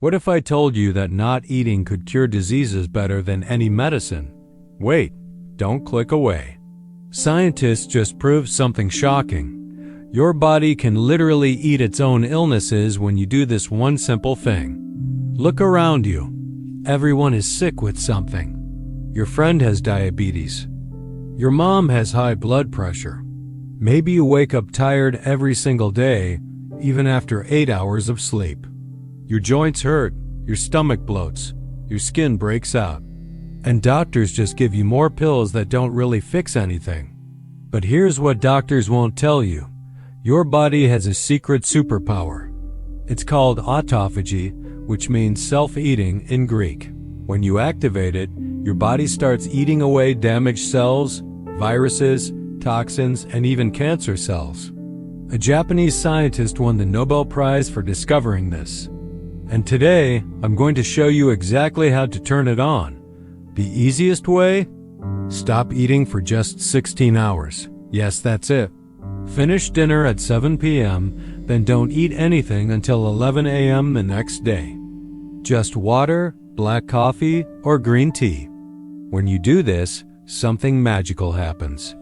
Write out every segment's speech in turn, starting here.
What if I told you that not eating could cure diseases better than any medicine? Wait, don't click away. Scientists just proved something shocking. Your body can literally eat its own illnesses when you do this one simple thing. Look around you. Everyone is sick with something. Your friend has diabetes. Your mom has high blood pressure. Maybe you wake up tired every single day, even after 8 hours of sleep. Your joints hurt, your stomach bloats, your skin breaks out. And doctors just give you more pills that don't really fix anything. But here's what doctors won't tell you. Your body has a secret superpower. It's called autophagy, which means self-eating in Greek. When you activate it, your body starts eating away damaged cells, viruses, toxins, and even cancer cells. A Japanese scientist won the Nobel Prize for discovering this. And today, I'm going to show you exactly how to turn it on. The easiest way? Stop eating for just 16 hours. Yes, that's it. Finish dinner at 7 p.m., then don't eat anything until 11 a.m. the next day. Just water, black coffee, or green tea. When you do this, something magical happens.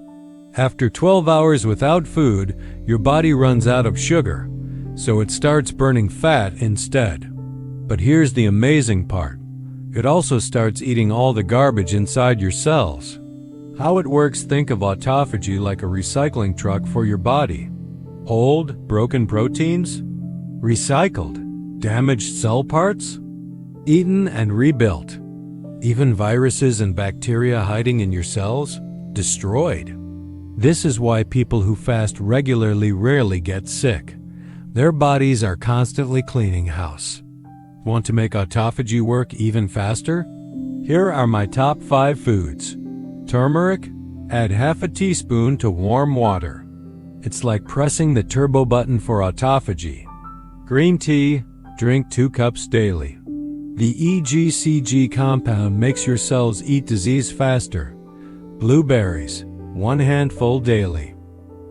After 12 hours without food, your body runs out of sugar, so it starts burning fat instead. But here's the amazing part. It also starts eating all the garbage inside your cells. How it works: think of autophagy like a recycling truck for your body. Old, broken proteins? Recycled. Damaged cell parts? Eaten and rebuilt. Even viruses and bacteria hiding in your cells? Destroyed. This is why people who fast regularly rarely get sick. Their bodies are constantly cleaning house. Want to make autophagy work even faster? Here are my top 5 foods. Turmeric? Add half a teaspoon to warm water. It's like pressing the turbo button for autophagy. Green tea? Drink 2 cups daily. The EGCG compound makes your cells eat disease faster. Blueberries? 1 handful daily.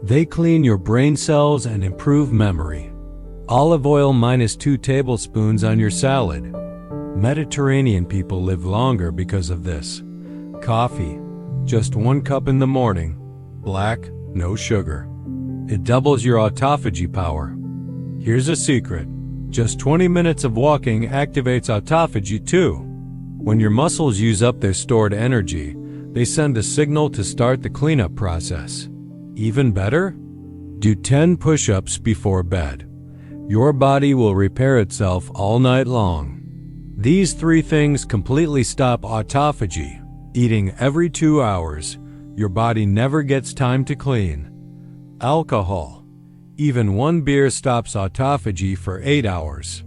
They clean your brain cells and improve memory. Olive oil -2 tablespoons on your salad. Mediterranean people live longer because of this. Coffee, just 1 cup in the morning. Black, no sugar. It doubles your autophagy power. Here's a secret. Just 20 minutes of walking activates autophagy too. When your muscles use up their stored energy, they send a signal to start the cleanup process. Even better? Do 10 push-ups before bed. Your body will repair itself all night long. These 3 things completely stop autophagy. Eating every 2 hours, your body never gets time to clean. Alcohol. Even 1 beer stops autophagy for 8 hours.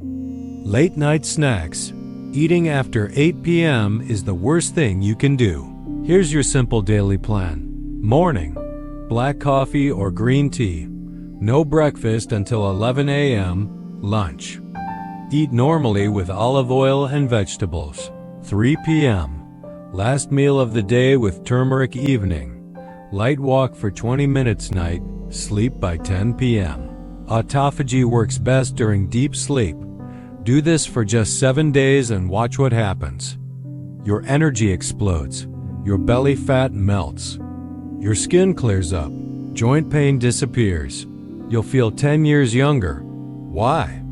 Late night snacks. Eating after 8 p.m. is the worst thing you can do. Here's your simple daily plan. Morning. Black coffee or green tea. No breakfast until 11 a.m. Lunch. Eat normally with olive oil and vegetables. 3 p.m. Last meal of the day with turmeric. Evening. Light walk for 20 minutes. Night. Sleep by 10 p.m. Autophagy works best during deep sleep. Do this for just 7 days and watch what happens. Your energy explodes. Your belly fat melts. Your skin clears up. Joint pain disappears. You'll feel 10 years younger. Why?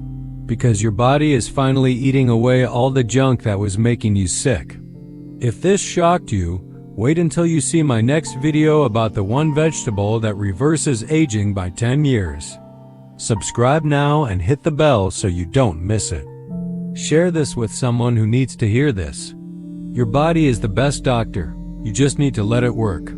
Because your body is finally eating away all the junk that was making you sick. If this shocked you, wait until you see my next video about the one vegetable that reverses aging by 10 years. Subscribe now and hit the bell so you don't miss it. Share this with someone who needs to hear this. Your body is the best doctor. You just need to let it work.